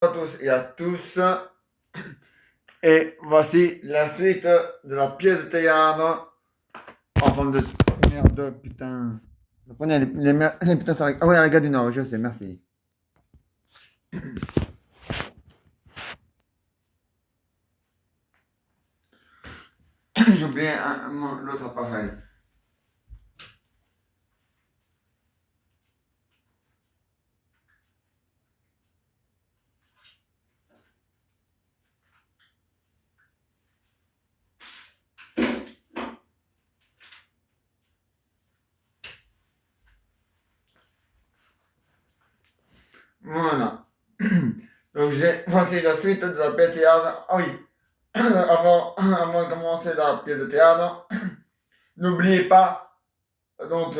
À tous et à tous, et voici la suite de la pièce de théâtre en forme de merde, putain. Prenez les putains, ça... Ah ouais, la gare du Nord, je sais, merci. J'ai oublié l'autre appareil. Voilà. Donc voici la suite de la pièce de théâtre. Ah oui, avant de commencer la pièce de théâtre, n'oubliez pas, donc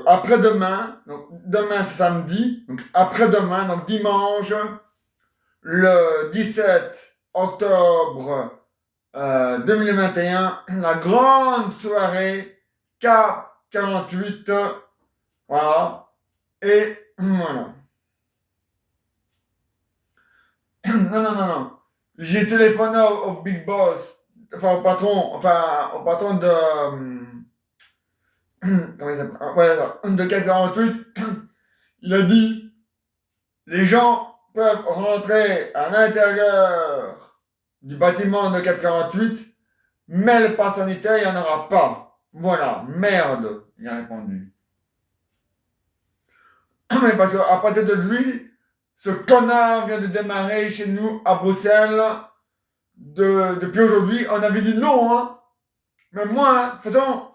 après-demain, donc demain c'est samedi, donc après-demain, donc dimanche, le 17 octobre 2021, la grande soirée K48, voilà, et voilà. Non, non, non, non. J'ai téléphoné au Big Boss, au patron de, comment il s'appelle? Voilà, ça, de K48. Il a dit, les gens peuvent rentrer à l'intérieur du bâtiment de 448, mais le pass sanitaire, il n'y en aura pas. Voilà, merde, il a répondu. Mais parce qu'à partir de lui, ce connard vient de démarrer chez nous à Bruxelles. Depuis aujourd'hui, on avait dit non, hein. Mais moi, de toute façon,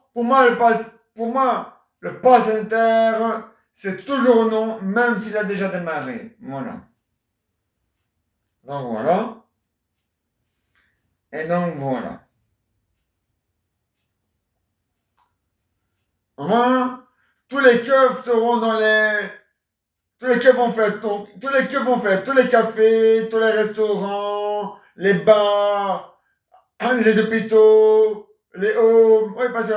le pass sanitaire, c'est toujours non, même s'il a déjà démarré. Voilà. Donc voilà. Et donc voilà. Moi, tous les keufs seront dans les. Tous les keufs vont faire. Donc, tous les keufs vont faire tous les cafés, tous les restaurants, les bars, les hôpitaux, les homes. Oui, parce que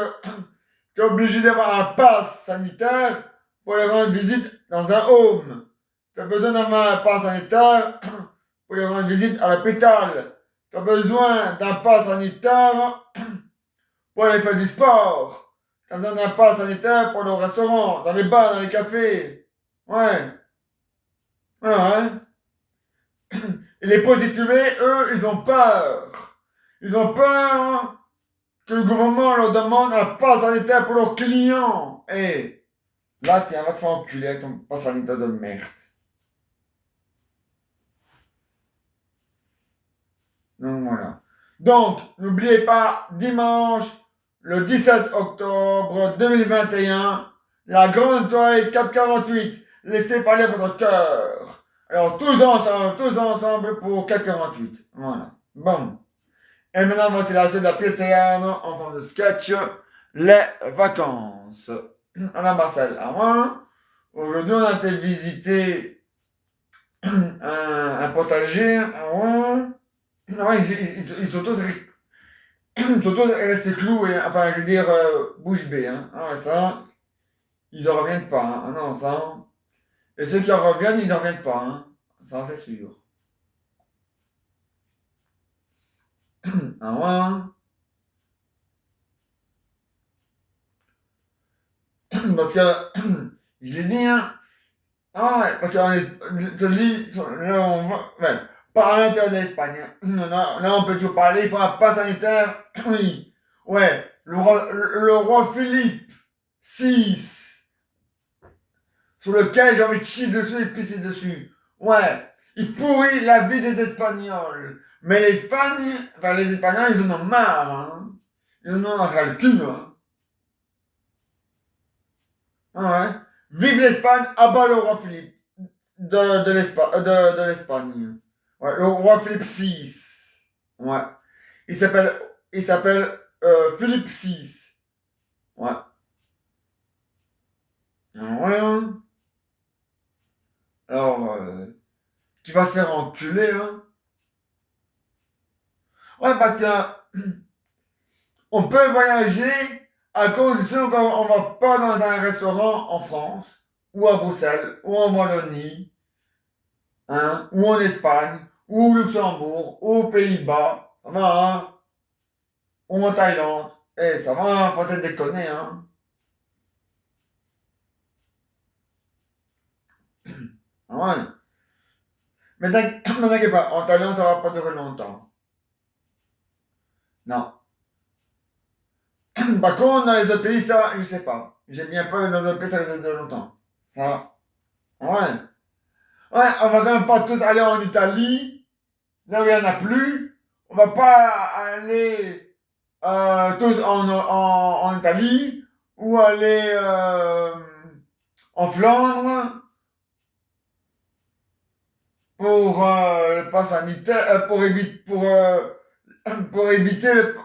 tu es obligé d'avoir un pass sanitaire pour aller rendre visite dans un home. Tu as besoin d'avoir un pass sanitaire pour aller rendre visite à l'hôpital. Tu as besoin d'un pass sanitaire pour aller faire du sport. T'as besoin d'un pass sanitaire pour aller au restaurant, dans les bars, dans les cafés. Ouais. Ouais, ouais. Et les prostituées, eux, ils ont peur. Ils ont peur que le gouvernement leur demande un pass sanitaire pour leurs clients. Et là, tiens, va te faire enculer avec ton pass sanitaire de merde. Donc voilà. Donc, n'oubliez pas, dimanche, le 17 octobre 2021, la grande soirée Cap 48. Laissez parler votre cœur. Alors, tous ensemble pour Cap 48. Voilà. Bon. Et maintenant, voici la suite de la pièce de théâtre en forme de sketch. Les vacances. Alors, Marcel, à moi. Aujourd'hui, on a été visiter un potager. À moi. Ah ouais, ils sont tous, ils sont tous restés cloués, enfin, je veux dire, bouche bée, hein. Ah ouais, ça, ils ne reviennent pas, hein. Ah non, ça. Et ceux qui en reviennent, ils ne reviennent pas, hein. Ça, c'est sûr. Ah ouais. Parce que, je l'ai dit, hein. Ah ouais, parce que là, on va, ouais, pas à l'intérieur de l'Espagne, hein. Là, on peut toujours parler, il faut un pass sanitaire. Oui. Ouais, le roi Philippe VI. Sur lequel j'ai envie de chier dessus et pisser dessus. Ouais, il pourrit la vie des Espagnols. Mais l'Espagne, enfin les Espagnols, ils en ont marre, hein. Ils en ont ras le cul, hein. Ah ouais. Vive l'Espagne, abat le roi Philippe de l'Espagne. Ouais, le roi Philippe VI. Ouais. Il s'appelle, il s'appelle Philippe VI. Ouais. Ah ouais, hein. Alors, qui va se faire enculer, hein. Ouais, parce que on peut voyager à condition qu'on ne va pas dans un restaurant en France, ou à Bruxelles, ou en Wallonie, hein, ou en Espagne, ou au Luxembourg, ou aux Pays-Bas, ça va, hein, ou en Thaïlande. Eh, ça va, faut peut-être déconner, hein. Ah ouais. Mais mais t'inquiète pas, en Thaïlande, ça va pas durer longtemps. Non. Par contre, dans les autres pays, ça, je sais pas. J'ai bien peur que dans les autres pays, ça reste longtemps. Ça, ah ouais. Ouais, on va quand même pas tous aller en Italie, là où il n'y en a plus. On va pas aller tous en Italie ou aller en Flandre pour le pass sanitaire, pour éviter,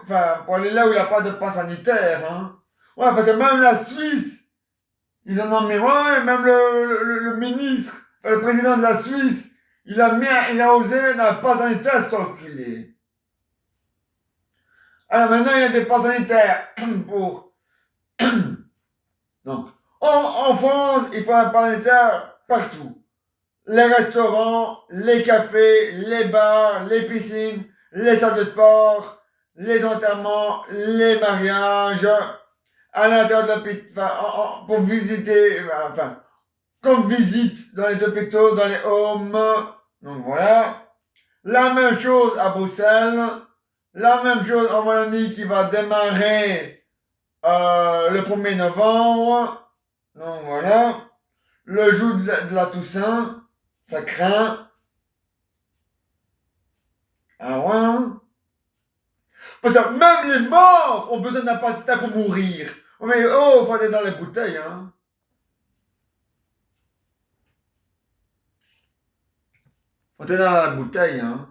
enfin, pour aller là où il n'y a pas de pass sanitaire, hein. Ouais, parce que même la Suisse, ils en ont mis, ouais, même le ministre, le président de la Suisse, il a osé mettre un pass sanitaire, cet enculé. Alors maintenant, il y a des passes sanitaires pour, donc, en France, il faut un pass sanitaire partout. Les restaurants, les cafés, les bars, les piscines, les salles de sport, les enterrements, les mariages, à l'intérieur de l'hôpital, enfin, pour visiter, enfin, comme visite dans les hôpitaux, dans les homes. Donc voilà. La même chose à Bruxelles, la même chose en Wallonie qui va démarrer le 1er novembre. Donc voilà. Le jour de la Toussaint, ça craint. Ah ouais. Parce que même les morts ont besoin d'un passe pour mourir. Mais oh, faut aller dans les bouteilles, hein. Faut aller dans la bouteille, hein.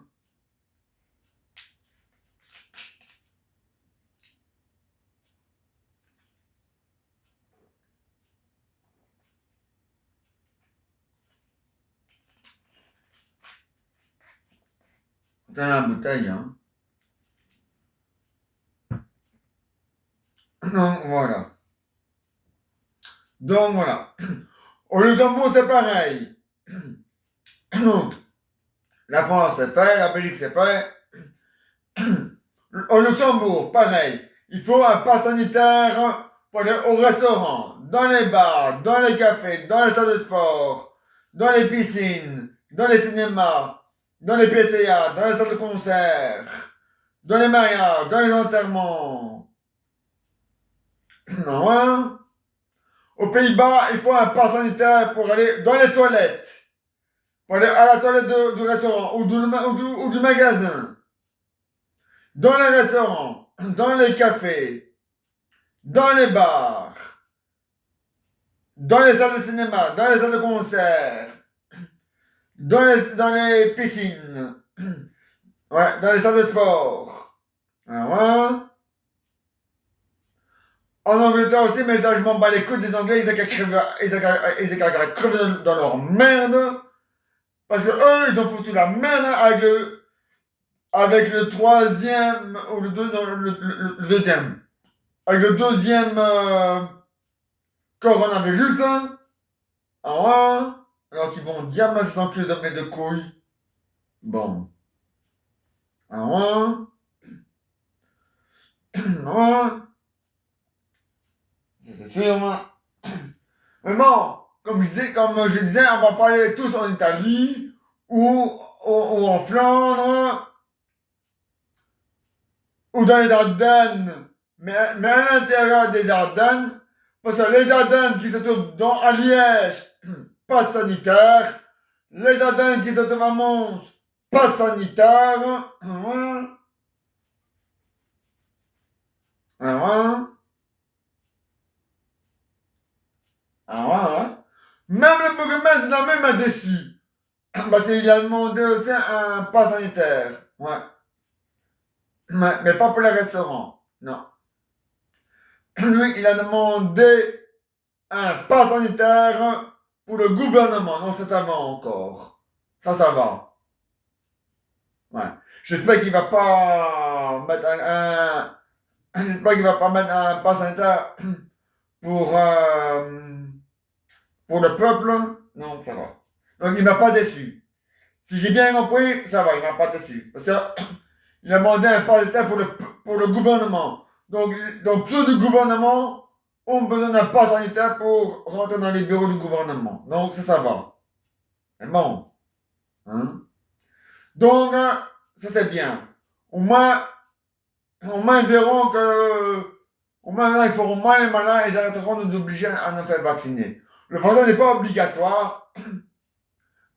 Faut aller dans la bouteille, hein. Donc voilà. Donc voilà. Au Luxembourg, c'est pareil. Donc, la France, c'est fait, la Belgique, c'est fait. Au Luxembourg, pareil. Il faut un pass sanitaire pour aller au restaurant, dans les bars, dans les cafés, dans les salles de sport, dans les piscines, dans les cinémas, dans les pieds de théâtre, dans les salles de concert, dans les mariages, dans les enterrements. Non, hein? Aux Pays-Bas, il faut un pass sanitaire pour aller dans les toilettes. Pour aller à la toilette du restaurant ou du magasin. Dans les restaurants, dans les cafés, dans les bars, dans les salles de cinéma, dans les salles de concert, dans les piscines, ouais, dans les salles de sport. Ah ouais. En Angleterre aussi, mais ça, je m'en bats les couilles des Anglais, ils ont qu'à crever dans leur merde. Parce que eux, ils ont foutu la merde avec le troisième, ou le deuxième. Avec le deuxième coronavirus, hein. Ah ouais. Alors qu'ils vont diamasser s'enculer de mes deux couilles. Bon. Ah ouais. Ah ouais. C'est sûr, hein. Mais bon, comme je disais, on va pas aller tous en Italie ou en Flandre ou dans les Ardennes. Mais à l'intérieur des Ardennes, parce que les Ardennes qui se trouvent à Liège, pas sanitaire. Les Ardennes qui se trouvent à Mons, pas sanitaire. Ouais. Ouais. Ah ouais. Même le bourgmestre de la même m'a déçu. Parce qu'il a demandé aussi un pass sanitaire. Ouais. Mais pas pour les restaurants. Non. Lui, il a demandé un pass sanitaire pour le gouvernement. Non, ça va encore. Ça va. Ouais. J'espère qu'il va pas mettre j'espère qu'il va pas mettre un pass sanitaire pour, pour le peuple. Non, ça va. Donc il m'a pas déçu. Si j'ai bien compris, ça va, il m'a pas dessus. Parce qu'il a demandé un pass sanitaire pour le gouvernement. Donc ceux du gouvernement ont besoin d'un pass sanitaire pour rentrer dans les bureaux du gouvernement. Donc ça va. C'est bon. Hein? Donc, ça c'est bien. Au moins, ils verront que, au moins, ils feront moins les malins et ils arrêteront de nous obliger à nous faire vacciner. Le vaccin n'est pas obligatoire,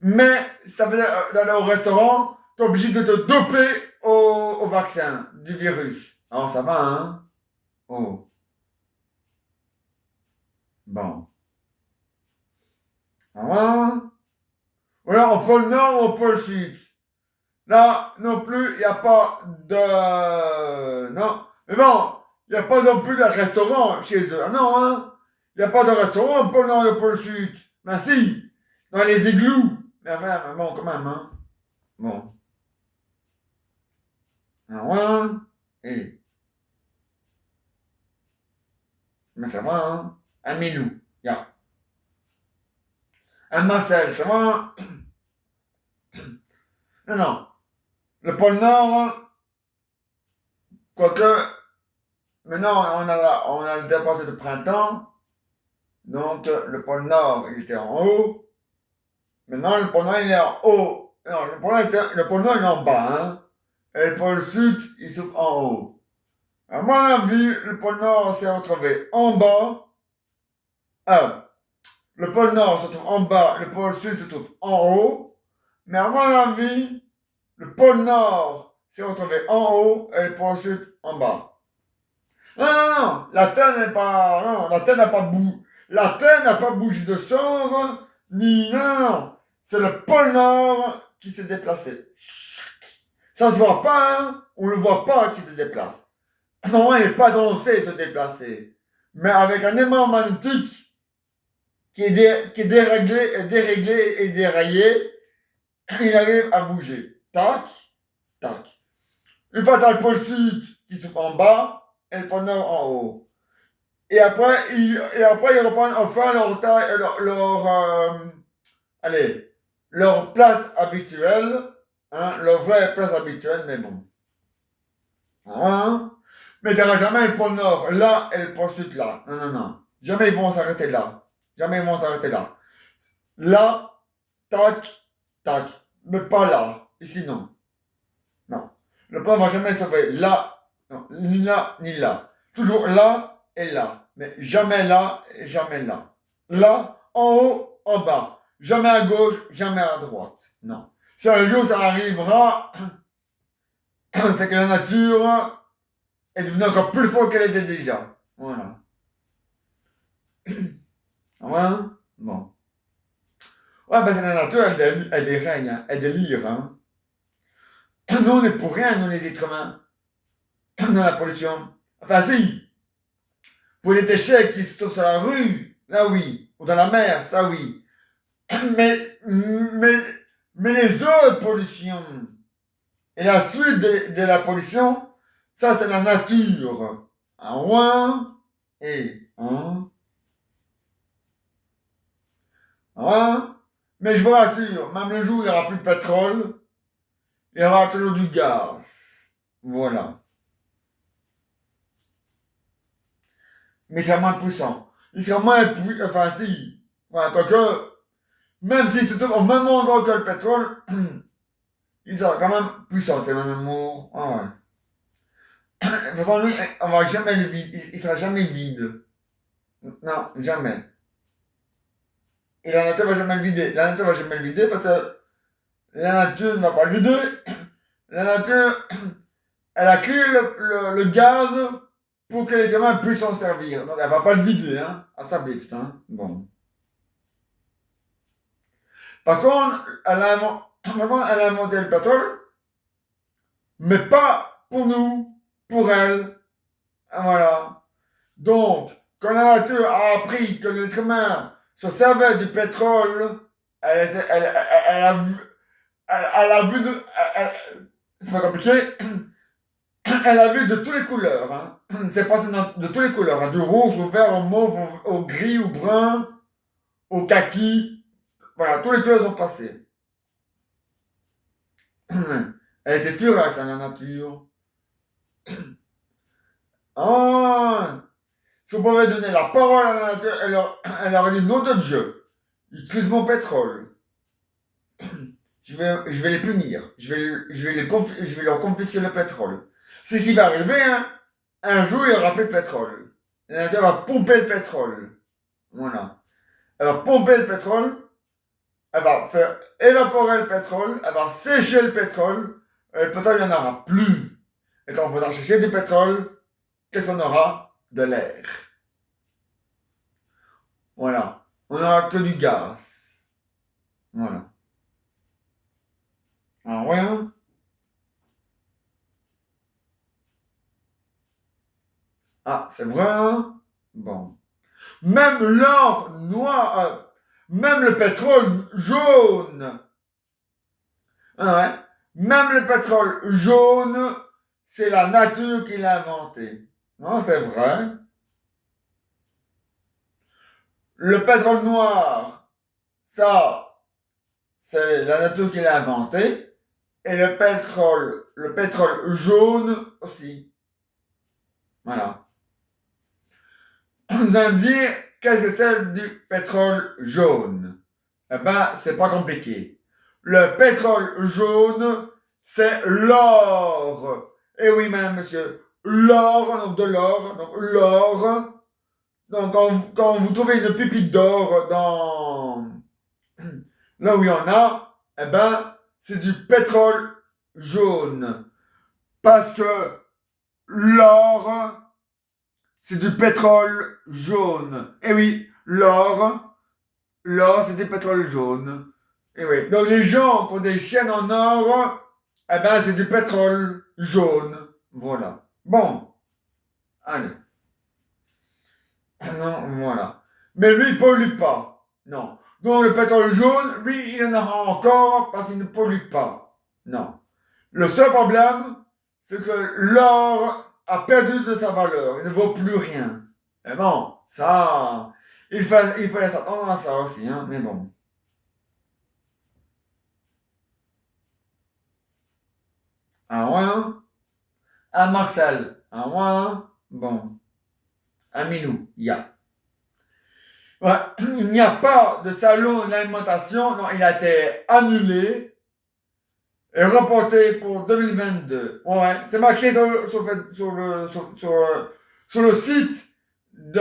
mais si tu veux d'aller au restaurant, tu es obligé de te doper au vaccin du virus. Alors ça va, hein? Oh, bon. Ça va? Ou alors au pôle Nord ou au pôle Sud. Là, non plus, il n'y a pas de... Non. Mais bon, il n'y a pas non plus de restaurant chez eux. Ah non, hein? Il n'y a pas de restaurant au pôle Nord et au pôle Sud. Ben si, dans les igloos. Mais enfin, mais bon, quand même, hein? Bon. Ah ouais? Et... Mais ça va, hein? Un Milou. Yeah. Un Marcel, ça va? Non, non. Le pôle Nord, quoique, maintenant, on a le départ de printemps. Donc, le pôle Nord, il était en haut. Maintenant, le pôle Nord, il est en haut. Non, le pôle Nord, il est en bas. Hein? Et le pôle Sud, il se trouve en haut. À mon avis, le pôle Nord s'est retrouvé en bas. Le pôle Nord se trouve en bas, le pôle Sud se trouve en haut. Mais à mon avis, le pôle Nord s'est retrouvé en haut et le pôle Sud en bas. Non, non, non, la Terre n'est pas... Non, la Terre n'a pas bougé. La Terre n'a pas bougé de sens, ni... Non, non, non. C'est le pôle Nord qui s'est déplacé. Ça se voit pas, hein? On le voit pas qui se déplace. Normalement, il n'est pas censé se déplacer. Mais avec un aimant magnétique qui est déréglé et déraillé, il arrive à bouger. Tac, tac. Une fois dans le pôle Sud qui se trouve en bas, et le pôle Nord en haut. Et après, ils reprennent enfin allez, leur place habituelle, hein, leur vraie place habituelle, mais bon. Hein? Mais il n'y aura jamais le pôle Nord là et le pôle Sud là. Non, non, non. Jamais ils vont s'arrêter là. Jamais ils vont s'arrêter là. Là, tac, tac. Mais pas là. Ici, non. Non. Le pôle ne va jamais sauver là, non, ni là, ni là. Toujours là et là. Mais jamais là et jamais là. Là, en haut, en bas. Jamais à gauche, jamais à droite. Non. Si un jour ça arrivera, c'est que la nature est devenue encore plus forte qu'elle était déjà. Voilà. Ouais, bon. Ouais, ben c'est la nature, elle dérègne, hein, elle délire. Hein. Nous, on n'est pour rien, nous, les êtres humains, dans la pollution. Enfin, si. Pour les déchets qui se trouvent sur la rue, là oui. Ou dans la mer, ça oui. Mais les autres pollutions et la suite de la pollution, ça c'est la nature. Un ouin et un. Hein? Mais je vous rassure, même le jour où il n'y aura plus de pétrole, il y aura toujours du gaz. Voilà. Mais c'est moins puissant. Il sera moins puissant. Enfin, si. Enfin, quoique, même s'il se trouve au même endroit que le pétrole, il sera quand même puissant, c'est mon amour. Ah ouais. De toute façon, lui, on va jamais le vide. Il sera jamais vide. Non, jamais. Et la nature va jamais le vider. La nature va jamais le vider parce que la nature ne va pas le vider. La nature, elle a créé le gaz pour que les humains puissent s'en servir. Donc elle va pas le vider, hein, à sa bifte, hein. Bon. Par contre, vraiment, elle a inventé le pétrole, mais pas pour nous, pour elle. Voilà. Donc, quand la nature a appris que l'être humain se servait du pétrole, elle a vu c'est pas compliqué, elle a vu de toutes les couleurs, hein. C'est passé de toutes les couleurs, hein. Du rouge au vert, au mauve, au gris, au brun, au kaki. Voilà, tous les couleurs sont passées. Elle était furax à la nature. Ah, si on pouvait donner la parole à la nature, elle leur dit, nom de Dieu, utilise mon pétrole. Je vais les punir. Je vais leur confisquer le pétrole. C'est ce qui va arriver, hein. Un jour, il n'y aura plus de pétrole. La nature va pomper le pétrole. Voilà. Elle va pomper le pétrole. Elle va faire évaporer le pétrole. Elle va sécher le pétrole. Et le pétrole, il n'y en aura plus. Et quand on faudra chercher du pétrole, qu'est-ce qu'on aura? De l'air. Voilà. On n'aura que du gaz. Voilà. Ah ouais, hein? Ah, c'est vrai, hein? Bon. Même l'or noir, même le pétrole jaune. Ah ouais. Même le pétrole jaune, c'est la nature qui l'a inventé. Non, c'est vrai. Le pétrole noir, ça, c'est la nature qui l'a inventé. Et le pétrole jaune aussi. Voilà. Vous allez me dire, qu'est-ce que c'est du pétrole jaune? Eh ben, c'est pas compliqué. Le pétrole jaune, c'est l'or. Eh oui, madame, monsieur. L'or, donc de l'or, donc l'or. Donc, quand vous trouvez une pépite d'or dans là où il y en a, eh ben, c'est du pétrole jaune. Parce que l'or, c'est du pétrole jaune. Eh oui, l'or, c'est du pétrole jaune. Eh oui. Donc les gens qui ont des chaînes en or, eh ben, c'est du pétrole jaune. Voilà. Bon, allez. Non, voilà. Mais lui, il pollue pas. Non. Donc le pétrole jaune, lui, il en aura encore parce qu'il ne pollue pas. Non. Le seul problème, c'est que l'or a perdu de sa valeur. Il ne vaut plus rien. Mais bon, ça, il fallait s'attendre à ça aussi, hein. Mais bon. Un ouin, un Marcel, un ouin, bon. Un Minou, il y a. Ouais, il n'y a pas de salon d'alimentation, non, il a été annulé et reporté pour 2022. Ouais, c'est marqué sur le site de,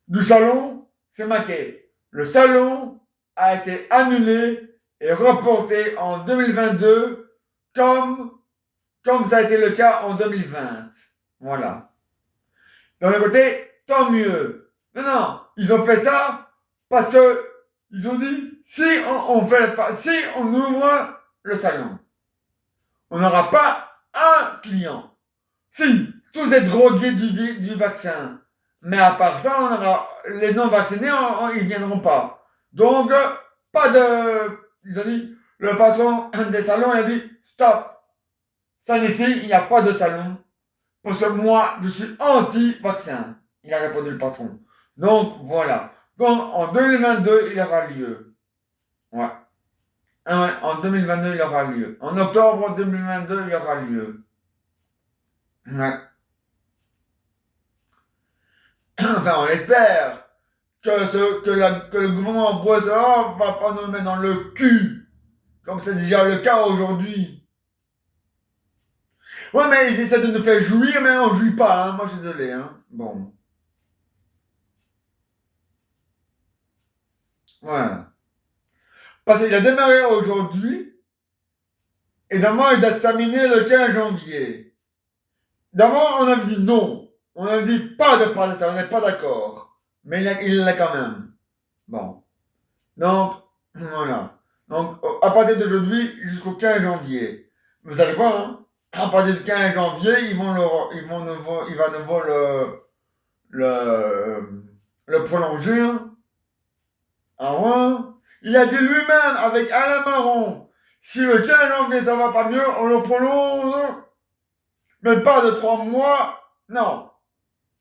du salon, c'est marqué. Le salon a été annulé et reporté en 2022 comme, comme ça a été le cas en 2020. Voilà. D'un autre côté, tant mieux. Non, non, ils ont fait ça parce que ils ont dit si on fait pas, si on ouvre le salon, on n'aura pas un client. Si, tous des drogués du vaccin. Mais à part ça, on aura les non vaccinés, ils viendront pas. Donc, pas de. Ils ont dit, le patron des salons, il a dit stop. Ça ici, il n'y a pas de salon. Parce que moi, je suis anti-vaccin. Il a répondu le patron. Donc, voilà. Donc, en 2022, il aura lieu. Ouais. Ah ouais, en 2022, il aura lieu. En octobre 2022, il aura lieu. Ouais. Enfin, on espère que le gouvernement boisera va pas nous mettre dans le cul. Comme c'est déjà le cas aujourd'hui. Ouais, mais ils essaient de nous faire jouir, mais on jouit pas, hein. Moi, je suis désolé, hein. Bon. Voilà. Parce qu'il a démarré aujourd'hui, et normalement, il doit se terminer le 15 janvier. D'abord, on avait dit non. On avait dit pas de pas, on n'est pas d'accord. Mais il l'a quand même. Bon. Donc, voilà. Donc, à partir d'aujourd'hui jusqu'au 15 janvier. Vous allez voir, hein. À partir du 15 janvier, il va nouveau le prolonger, hein. Ah ouais? Il a dit lui-même avec Alain Marron, si le 15 janvier ça va pas mieux, on le prolonge. Mais pas de 3 mois, non.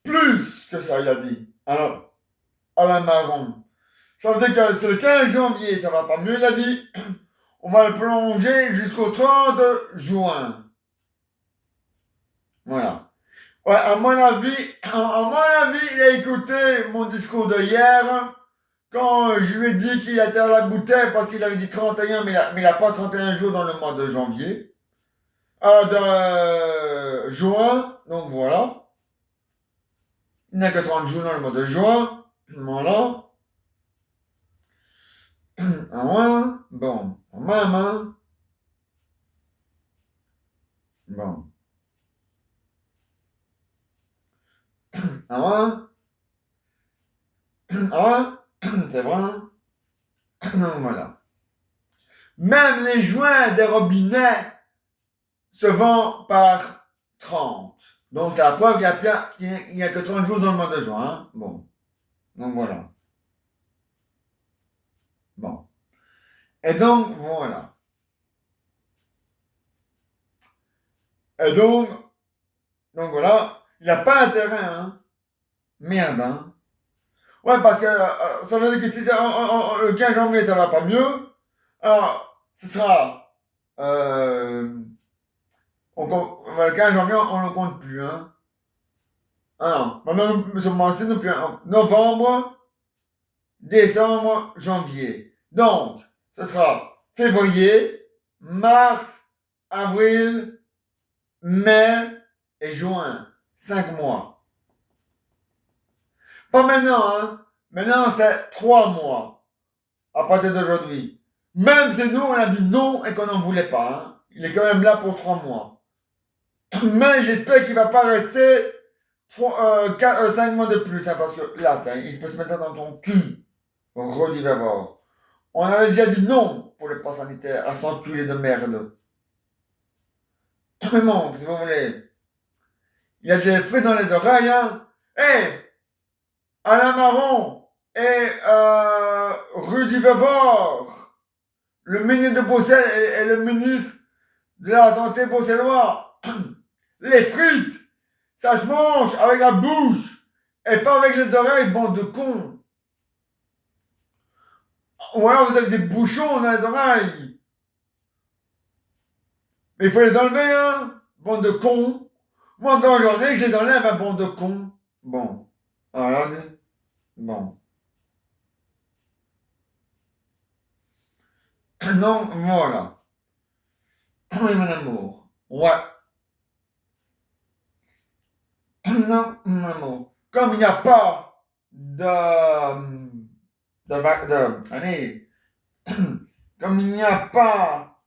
Plus que ça, il a dit. Alors, Alain Marron. Ça veut dire que c'est le 15 janvier, ça va pas mieux, il a dit. On va le prolonger jusqu'au 30 juin. Voilà. Ouais, à mon avis, il a écouté mon discours de hier quand je lui ai dit qu'il était à la bouteille parce qu'il avait dit 31, mais il a pas 31 jours dans le mois de janvier. De juin, donc voilà. Il n'a que 30 jours dans le mois de juin. Voilà. Ah ouais, bon, quand même, hein. Bon. Ah ouais, ah ouais, c'est vrai, hein. Donc voilà. Même les joints des robinets se vendent par 30. Donc c'est la preuve qu'il n'y a que 30 jours dans le mois de juin, hein. Bon. Donc voilà. Bon. Et donc, voilà. Et donc voilà. Il n'a pas intérêt, hein. Merde, hein. Ouais, parce que ça veut dire que si c'est le 15 janvier, ça va pas mieux. Alors, ce sera. Le 15 janvier, on ne compte plus, hein. Ah non, maintenant, nous sommes lancés depuis novembre, décembre, janvier. Donc, ce sera février, mars, avril, mai et juin. 5 mois. Pas maintenant, hein. Maintenant, c'est 3 mois à partir d'aujourd'hui. Même si nous, on a dit non et qu'on n'en voulait pas, hein. Il est quand même là pour 3 mois. Mais j'espère qu'il ne va pas rester 5 mois de plus, hein, parce que là, il peut se mettre ça dans ton cul. Rodi Vavor. On avait déjà dit non pour le pass sanitaire à son culé de merde. Mais bon, si vous voulez. Il a des fruits dans les oreilles, hein. Hé, Alain Marron et Rudy Vavor, le ministre de Bruxelles et le ministre de la Santé bruxellois. Les frites, ça se mange avec la bouche et pas avec les oreilles, bande de cons. Ou alors vous avez des bouchons dans les oreilles. Mais il faut les enlever, hein, bande de cons. Moi, quand j'en ai, je les enlève, hein, bande de cons. Bon. Alors, bon. Non, voilà. Oui, mon amour. Ouais. Non, mon amour. Comme il n'y a pas allez, comme il n'y a pas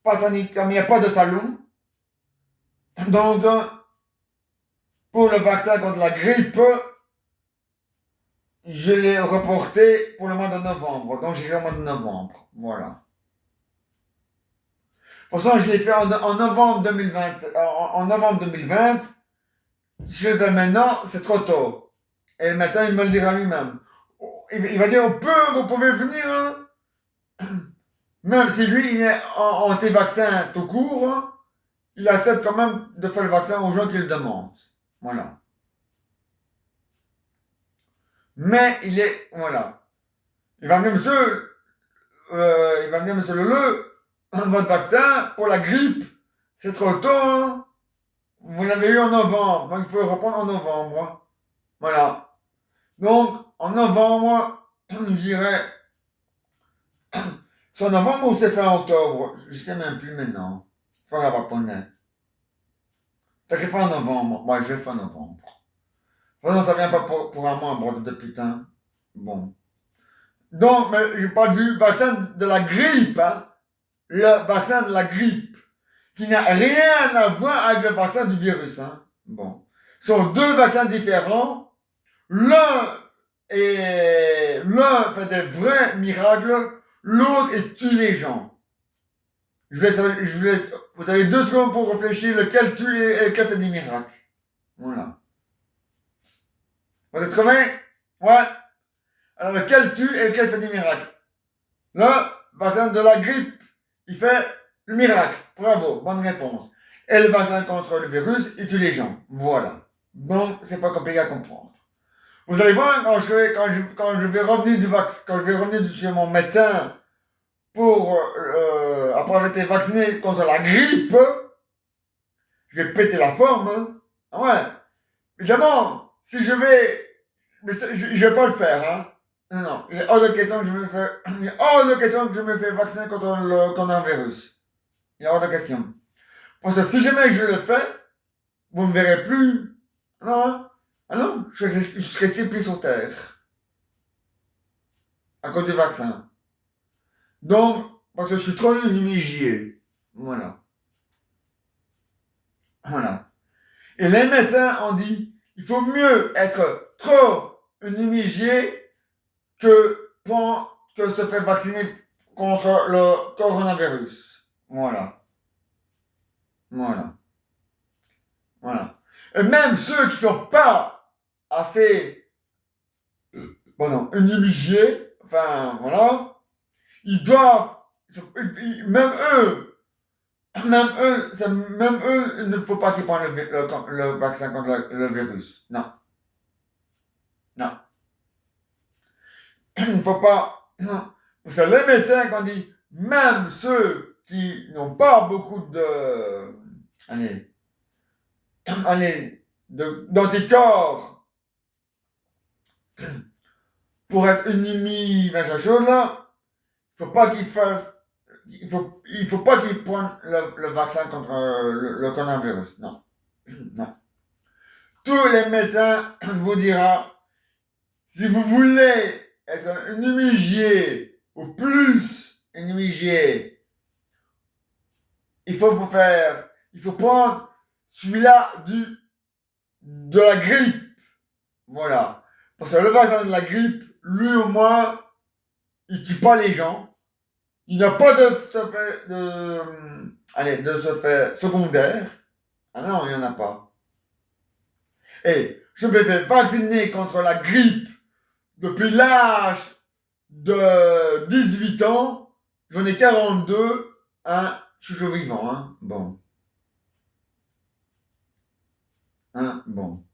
comme il n'y a pas de salon, donc, pour le vaccin contre la grippe, je l'ai reporté pour le mois de novembre. Donc, j'irai au mois de novembre. Voilà. Pour ça, je l'ai fait en novembre 2020. En novembre 2020, je le fais maintenant, c'est trop tôt. Et le médecin, il me le dira lui-même. Il va dire, vous pouvez venir, hein. Même si lui, il est anti-vaccin tout court, hein, il accepte quand même de faire le vaccin aux gens qui le demandent. Voilà. Mais il est, voilà. Il va me dire, monsieur Leleu, votre vaccin pour la grippe, c'est trop tôt, hein. Vous l'avez eu en novembre, donc il faut le reprendre en novembre, hein. Voilà. Donc, en novembre, je dirais, c'est en novembre ou c'est fin octobre? Je sais même plus maintenant. Faut la répondre. T'as qu'à faire en novembre. Moi, je vais faire en novembre. De toute façon, ça vient pas pour un mois, bordel de putain. Bon. Donc, mais je parle du vaccin de la grippe, hein. Le vaccin de la grippe. Qui n'a rien à voir avec le vaccin du virus, hein. Bon. Ce sont deux vaccins différents. L'un fait des vrais miracles. L'autre, il tue les gens. Vous avez 2 secondes pour réfléchir lequel tue et lequel fait des miracles. Voilà. Vous êtes convaincus? Ouais. Alors, lequel tue et lequel fait des miracles? Le vaccin de la grippe, il fait le miracle. Bravo, bonne réponse. Et le vaccin contre le virus, il tue les gens. Voilà. Donc, c'est pas compliqué à comprendre. Vous allez voir, quand je vais revenir quand je vais revenir chez mon médecin pour, après avoir été vacciné contre la grippe, je vais péter la forme, hein. Ah ouais. Évidemment, si je vais, mais je vais pas le faire, hein. Non, non, il est hors de question que je me fais, il est hors de question que je me fais vacciner contre le coronavirus. Il est hors de question. Parce que si jamais je le fais, vous ne me verrez plus. Non, hein. Ah non, je serai six pieds sur terre. À cause du vaccin. Donc, parce que je suis trop inimigé. Voilà. Voilà. Et les médecins ont dit, il faut mieux être trop inimigé que se faire vacciner contre le coronavirus. Voilà. Voilà. Voilà. Et même ceux qui sont pas assez, bon, inimigés, enfin, voilà, ils doivent, même eux, même eux, il ne faut pas qu'ils prennent le vaccin contre le virus. Non, non. Il ne faut pas. Non. Parce que les médecins, quand dit, même ceux qui n'ont pas beaucoup de. Allez, allez, d'anticorps pour être ennemi, machin chose là, il ne faut pas qu'ils fassent. Il faut pas qu'ils prennent le vaccin contre le coronavirus. Non. Non. Tous les médecins vous diront, si vous voulez être un immigré ou plus un immigré, il faut prendre celui-là de la grippe. Voilà. Parce que le vaccin de la grippe, lui au moins, il tue pas les gens. Il n'a pas de fait secondaire. Ah non, il n'y en a pas. Et je me fais vacciner contre la grippe depuis l'âge de 18 ans. J'en ai 42. Hein, je suis toujours vivant. Hein. Bon. Hein, bon.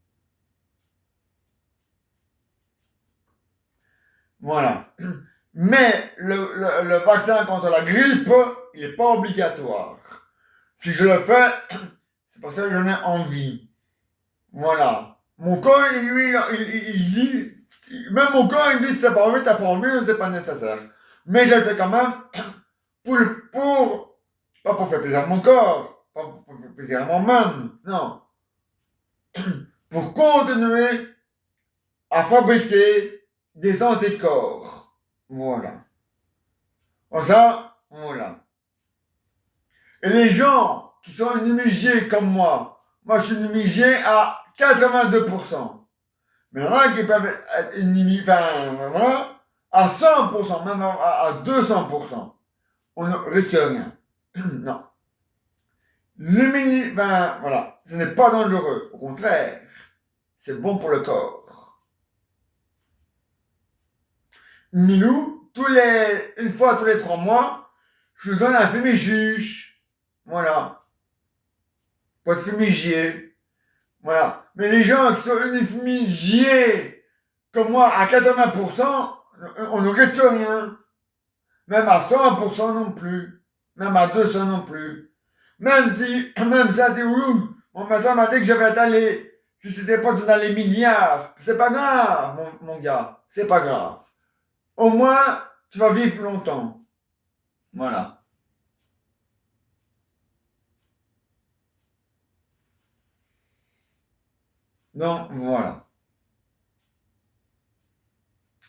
Voilà. Mais le vaccin contre la grippe, il n'est pas obligatoire. Si je le fais, c'est parce que j'en ai envie. Voilà. Mon corps, lui, il dit, même mon corps, il dit, si t'as pas envie, c'est pas nécessaire. Mais je le fais quand même pas pour faire plaisir à mon corps, pas pour faire plaisir à moi-même, non. Pour continuer à fabriquer des anticorps. Voilà. Comme ça, voilà. Et les gens qui sont immunigés comme moi je suis immunigé à 82%. Mais il y en a qui peuvent être immunisés, enfin, voilà, à 100%, même à 200%. On ne risque rien. Non. Enfin, voilà, ce n'est pas dangereux. Au contraire, c'est bon pour le corps. Milou, une fois tous les 3 mois, je lui donne un fumifuge. Voilà. Pour être fumigier. Voilà. Mais les gens qui sont unifumigiés, comme moi, à 80%, on ne risque rien. Même à 100% non plus. Même à 200 non plus. Même ça, t'es où? Mon médecin m'a dit que j'avais allé, que c'était pas dans les milliards. C'est pas grave, mon gars. C'est pas grave. Au moins, tu vas vivre longtemps. Voilà. Donc, voilà.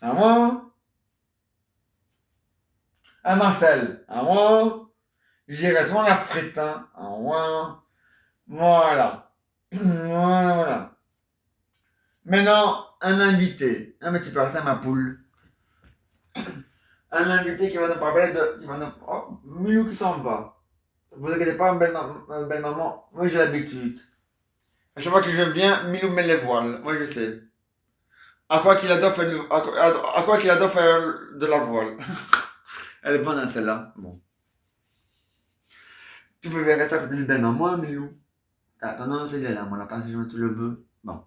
À moi, à Marcel, à moi, j'irai souvent la frite, hein. À moi, voilà. Voilà. Maintenant, un invité. Ah, mais tu parles ça à ma poule. Un invité qui va nous parler de. Oh, Milou qui s'en va. Vous inquiétez pas, belle maman. Moi, j'ai l'habitude. À chaque fois que je viens, Milou met les voiles. Moi, je sais. À quoi qu'il adore faire, à quoi qu'il adore faire de la voile. Elle est bonne, hein, celle-là. Bon. Tu peux faire ça quand tu es belle maman, Milou. Attends, non, c'est là, moi, la passe, je tu le veux. Bon.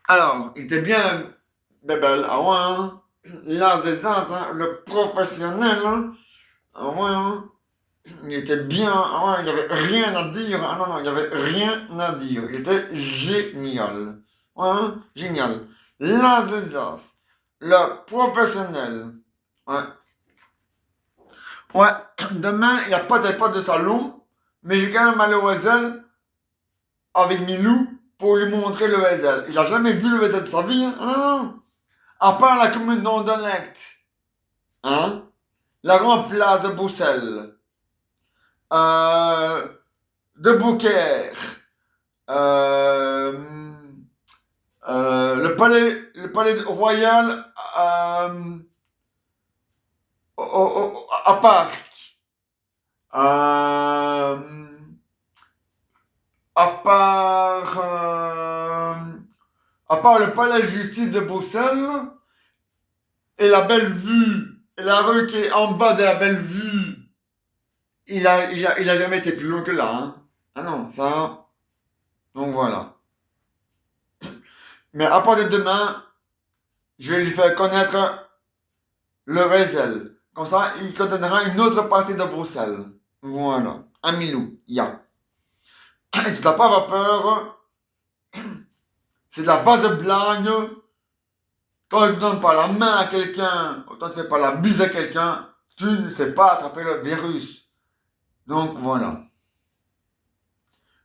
Alors, il était bien bébel, ah ouais, hein. Là, c'est ça, le professionnel, hein. Ah ouais, hein. Il était bien, ah ouais, il n'y avait rien à dire. Ah non, non, il n'y avait rien à dire. Il était génial. Ouais, hein, génial. Là, c'est ça, le professionnel. Ouais. Ouais, demain, il n'y a pas de salon, mais j'ai quand même allé au Wesel avec Milou pour lui montrer le Wesel. Il a jamais vu le Wesel de sa vie, hein. Ah non, non. À part la commune d'Anderlecht, hein, la grande place de Bruxelles, euh, de Beaucaire, euh, le palais royal à Pâques, euh, à part, à part le palais de justice de Bruxelles et la belle vue, et la rue qui est en bas de la belle vue, il a jamais été plus loin que là, hein. Ah non, ça, donc voilà. Mais à partir de demain, je vais lui faire connaître le Wesel. Comme ça, il connaîtra une autre partie de Bruxelles. Voilà. Un Milou, ya. Et tu n'as pas avoir peur, c'est de la base blague. Quand tu ne donnes pas la main à quelqu'un, quand tu ne fais pas la bise à quelqu'un, tu ne sais pas attraper le virus. Donc voilà.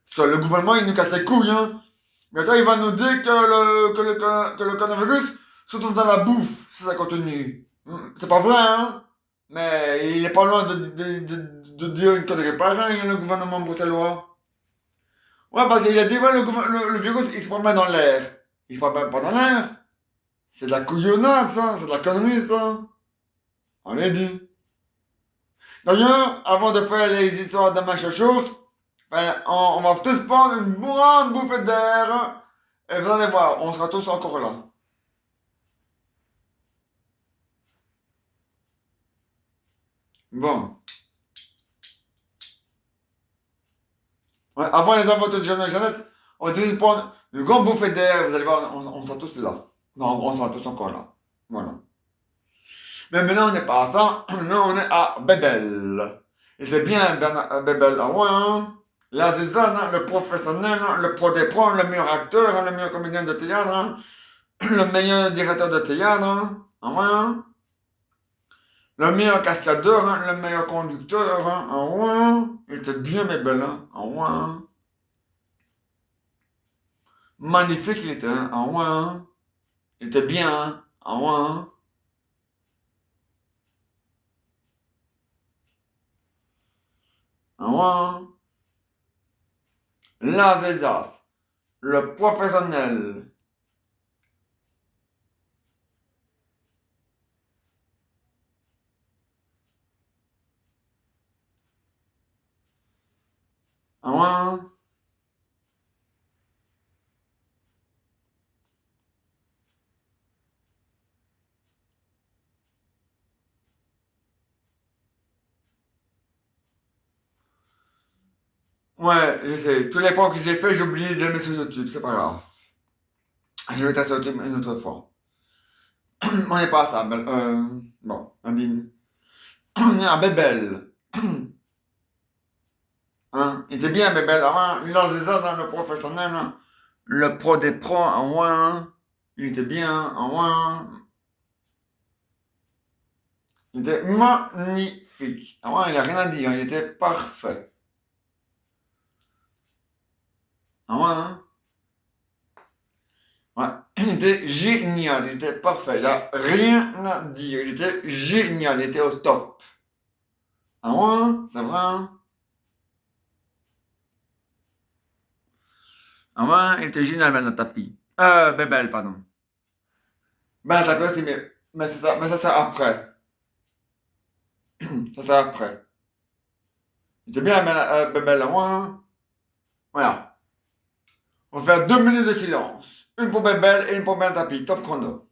Parce que le gouvernement, il nous casse les couilles, hein. Maintenant, il va nous dire que le coronavirus se trouve dans la bouffe, si ça continue. C'est pas vrai, hein. Mais il est pas loin de dire une connerie pareille, hein, le gouvernement bruxellois. Ouais, parce qu'il a dit, ouais, le virus, il se promène dans l'air. Il se promène pas dans l'air. C'est de la couillonnade, ça. C'est de la connerie, ça. On l'a dit. D'ailleurs, avant de faire les histoires de machin chose, ben, on va tous prendre une grande bouffée d'air. Et vous allez voir, on sera tous encore là. Bon. Ouais, avant les enfants de Jeannette, on va tous prendre une grande bouffée d'air. Vous allez voir, on sera tous là. Non, on sera tous encore là. Voilà. Mais maintenant, on n'est pas à ça. Maintenant, on est à Bébel. Et c'est bien, Bébel. Ah ouais, hein. Là, c'est ça, hein, le professionnel, hein, le pro des pros, le meilleur acteur, hein, le meilleur comédien de théâtre, hein, le meilleur directeur de théâtre. Hein. Ah ouais, hein. Le meilleur cascadeur, hein, le meilleur conducteur. Hein. Ah ouais, hein. Il était bien, Bébel. Hein. Ah ouais, hein. Magnifique, il était. Hein. Ah ouais, hein. Il était bien. Hein. Ah ouais, hein. Ah ouais, hein. Là, c'est ça. Le professionnel. Ah ouais, hein. Ouais, je sais. Tous les points que j'ai fait, j'ai oublié de les mettre sur YouTube. C'est pas grave. Je vais mettre sur YouTube une autre fois. On n'est pas à ça. Bon, Nadine. On est à Bébel. Hein? Il était bien, Bébel. Ah ouais, il a des dans le professionnel. Hein. Le pro des pros, ah ouais. Hein. Il était bien, ah ouais. Hein. Il était magnifique. Ah ouais, il n'y a rien à dire. Il était parfait. Ah ouais, hein. Ouais. Il était génial, il était parfait, il a rien à dire, il était génial, il était au top. Ah ouais, hein, c'est vrai, hein. Ah ouais, hein, il était génial, Ben Tapi. Bébel, pardon. Ben Tapi aussi, mais ça c'est après. Ça c'est après. Il était bien, Bébel, ah ouais, hein. Voilà. On va faire 2 minutes de silence. Une pour Bébel et une pour Ben Tapi, top chrono.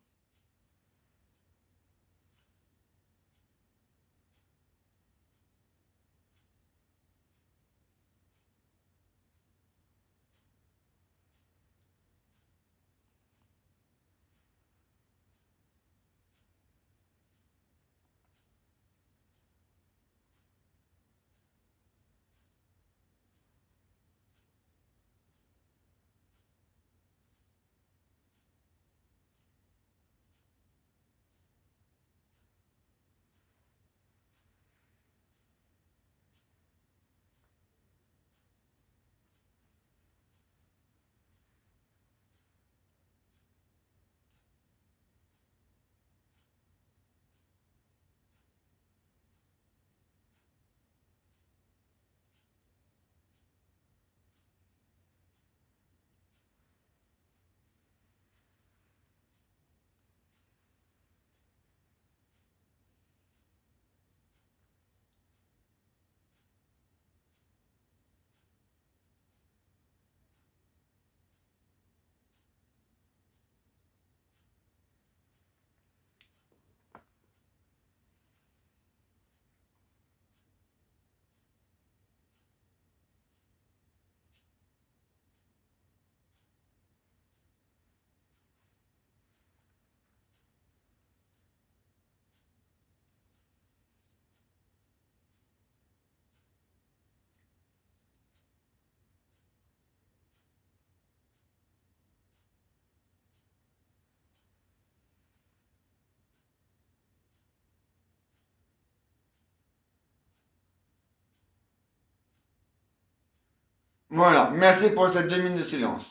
Voilà, merci pour ces 2 minutes de silence.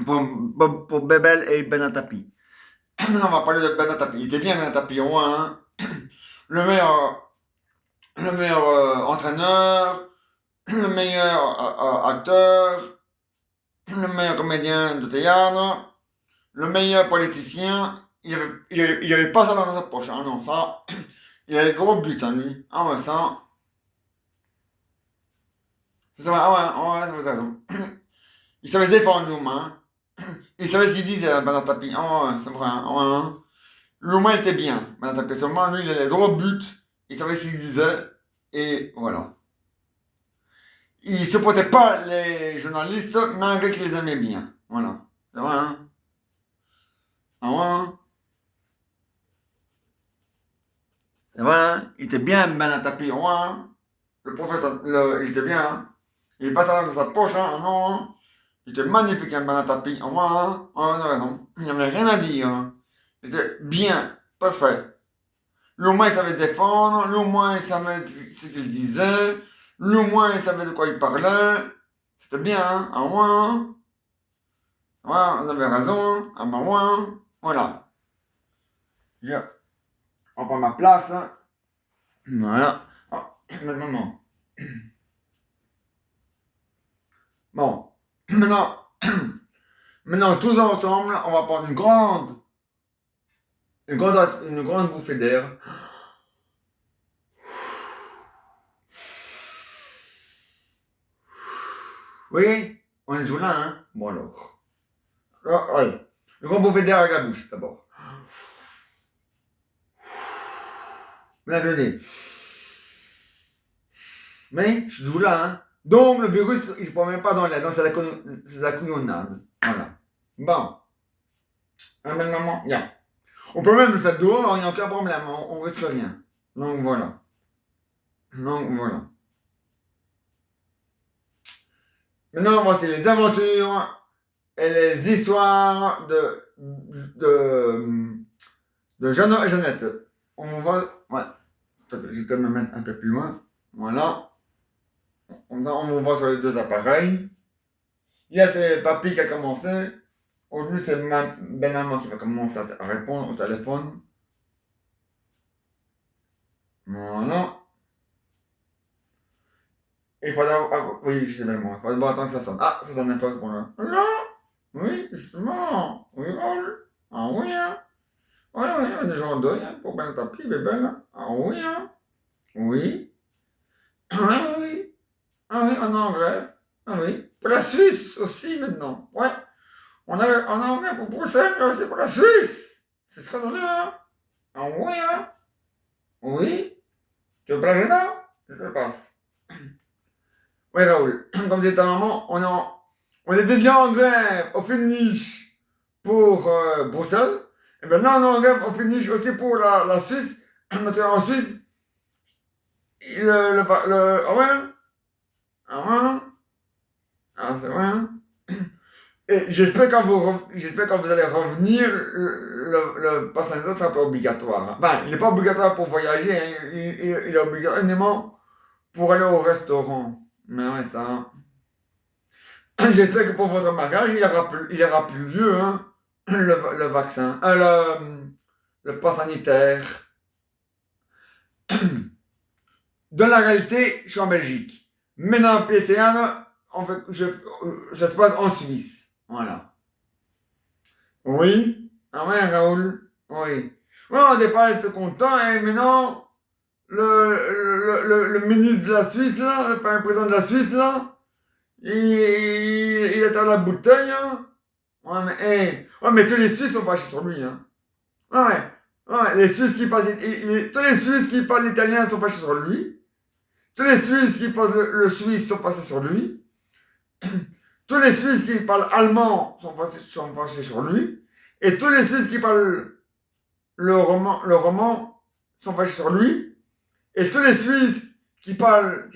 Pour Bebel et Ben Tapi. Maintenant, on va parler de Ben Tapi. Il était bien Ben Tapi, au moins, hein. Le meilleur, le meilleur entraîneur, le meilleur acteur, le meilleur comédien de théâtre, le meilleur politicien. Il avait pas ça dans sa poche, hein, non, ça. Il avait gros but, hein, lui. Ah ouais, ça. C'est ça, ah ouais, vous avez raison. Il savait se défendre, l'humain. Il savait ce qu'il disait, Ben Tapi. Ah ouais, c'est vrai, hein, ouais, hein. L'humain était bien. Ben Tapi, seulement, lui, il avait gros but. Il savait ce qu'il disait. Et voilà. Il supportait pas les journalistes, malgré qu'il les aimait bien. Voilà. C'est vrai, hein? Ah ouais, hein? C'est vrai, hein? Il était bien, Ben Tapi, ouais, hein? Le professeur, il était bien, hein? Il passe dans sa poche, hein? Ah non, hein? Il était magnifique, hein, Ben Tapi, ouais, hein? Ouais, vous avez raison. Il n'y avait rien à dire, hein? Il était bien, parfait. Le moins il savait se défendre, le moins il savait ce qu'il disait, le moins il savait de quoi il parlait. C'était bien, hein? Ah ouais, hein? Ouais, vous avez raison, ah bah ouais, hein? Voilà. Je reprends ma place, hein? Voilà. Ah, maintenant. Bon. Maintenant, maintenant, tous ensemble, on va prendre une grande bouffée d'air. Oui, on est là, hein? Bon alors. Ah, allez. Une grande bouffée d'air avec la bouche, d'abord. Maintenant, je dis. Mais, je suis toujours là, hein? Donc, le virus, il ne se promène pas dans l'air, donc c'est la couillonnade. Voilà. Bon. Ah, mais maman, bien. On peut même le faire dehors, il n'y a aucun problème, on risque rien. Donc, voilà. Donc, voilà. Maintenant, voici les aventures et les histoires de Jeannot et Jeannette. On va... Ouais. Je vais quand même mettre un peu plus loin. Voilà. On voit sur les deux appareils. Il y a c'est papy qui a commencé. Aujourd'hui, c'est maman qui va commencer à répondre au téléphone. Voilà. Il faut d'abord... Ah, oui, je sais bien moi. Il faut d'abord attendre que ça sonne. Ah, ça sonne une fois qu'on a... Non. Oui, justement. Oui, Raoul. Ah oui, hein. Oui, oui, il y a des gens en deuil, hein, pour Ben Tapi, bébé, là. Ah oui, hein. Oui. Ah oui. Ah oui, on est en grève. Ah oui. Pour la Suisse aussi, maintenant. Ouais. On est en grève pour Bruxelles, là, c'est pour la Suisse. C'est scandaleux, hein. Ah oui, hein. Oui. Tu veux pas la gêner? Je te le passe. Oui, Raoul. Comme disait ta maman, on était déjà en grève au finish pour Bruxelles. Et maintenant, on est en grève au finish aussi pour la Suisse. Parce qu'en Suisse, ah ouais? Ah ouais? Ah, c'est vrai, hein? Et j'espère quand vous allez revenir, le pass sanitaire sera pas obligatoire, hein. Enfin, il n'est pas obligatoire pour voyager, hein. Il est obligatoire uniquement pour aller au restaurant. Mais ouais, ça. J'espère que pour votre mariage, il y aura plus lieu, hein, le vaccin, le pass sanitaire. Dans la réalité, je suis en Belgique. Maintenant, PCR, ça se passe en Suisse. Voilà. Oui. Ah ouais, Raoul. Oui. Oui, au départ, il était content, et maintenant, le ministre de la Suisse, là, enfin, le président de la Suisse, là, il est à la bouteille, hein. Ouais, mais, ouais, mais tous les Suisses sont fâchés sur lui, hein. Ouais, ouais, les Suisses qui parlent, tous les Suisses qui parlent italien sont fâchés sur lui. Tous les Suisses qui parlent le suisse sont fâchés sur lui. Tous les Suisses qui parlent allemand sont fâchés sur lui. Et tous les Suisses qui parlent le roman sont fâchés sur lui. Et tous les Suisses qui parlent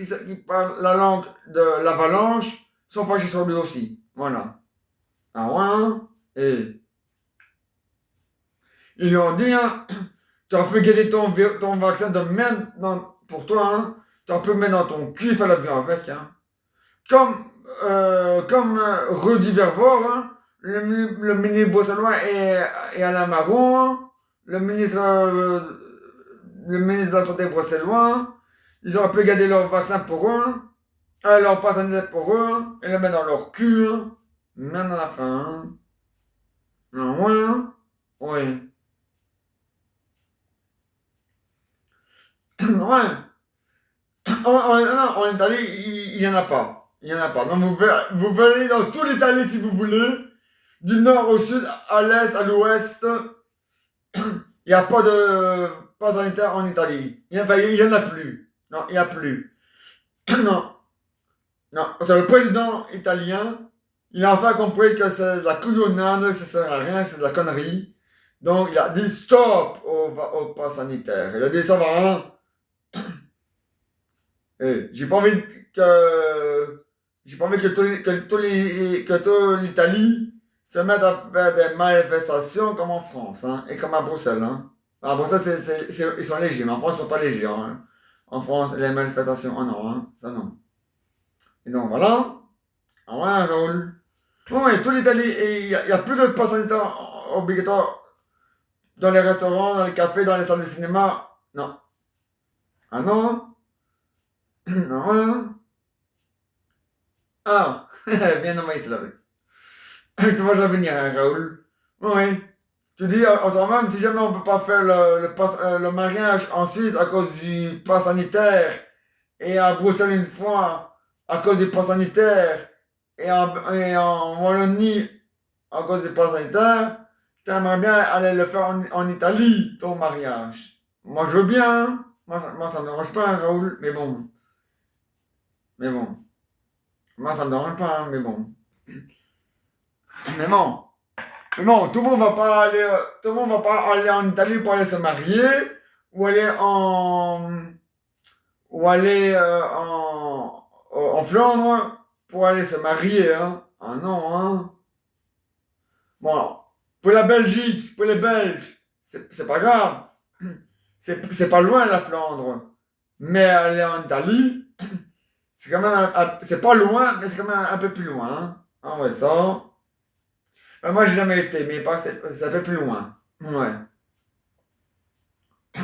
la langue de l'avalanche sont fâchés sur lui aussi. Voilà. Ah ouais. Et ils lui ont dit, hein, tu aurais pu guérir ton vaccin de merde pour toi, hein. Tu aurais pu le mettre dans ton cul, il fallait bien avec, hein. Comme rue du Vervort, hein, le ministre bruxellois est Alain Marron, hein, le ministre de la Santé bruxellois, ils auraient pu garder leur vaccin pour eux, leur passe sanitaire pour eux, et le mettre dans leur cul, hein, même à la fin. Hein. Non, ouais, hein. Oui. Ouais. Non, en Italie, il n'y en a pas. Il n'y en a pas. Donc vous pouvez aller dans toute l'Italie si vous voulez. Du nord au sud, à l'est, à l'ouest. Il n'y a pas de pas sanitaire en Italie. Il n'y en a plus. Non, il n'y a plus. Non, non. Parce que le président italien, il a enfin compris que c'est de la couillonnade, que ça sert à rien, que c'est de la connerie. Donc il a dit stop au pass sanitaire. Il a dit ça va, hein. J'ai pas envie que toute l'Italie se mette à faire des manifestations comme en France, hein, et comme à Bruxelles, hein. À Bruxelles, ils sont légers, mais en France, ils sont pas légers, hein. En France, les manifestations, oh non, hein, ça non. Et donc voilà. Ah ouais, Raoul. Oui, toute l'Italie, y a plus de pass sanitaire obligatoire dans les restaurants, dans les cafés, dans les salles de cinéma. Non. Ah non? Non, hein. Ah, bien envoyé cela, oui. Tu vas venir, hein, Raoul. Oui. Tu dis à toi-même, si jamais on peut pas faire le mariage en Suisse à cause du pass sanitaire, et à Bruxelles une fois à cause du pass sanitaire, et en Wallonie à cause du pass sanitaire, t'aimerais bien aller le faire en Italie, ton mariage. Moi, je veux bien, hein. Moi, ça me dérange pas, hein, Raoul, mais bon. Mais bon. Moi, ça me dérange pas, hein, mais bon. Mais bon. Mais bon, tout le monde va pas aller en Italie pour aller se marier, ou aller ou aller en Flandre pour aller se marier, hein. Ah non, hein. Bon, pour la Belgique, pour les Belges, c'est pas grave. C'est pas loin la Flandre. Mais aller en Italie, c'est quand même, c'est pas loin, mais c'est quand même un peu plus loin, hein. Ah ouais, ça. Moi, j'ai jamais été, mais pas que ça fait plus loin. Ouais.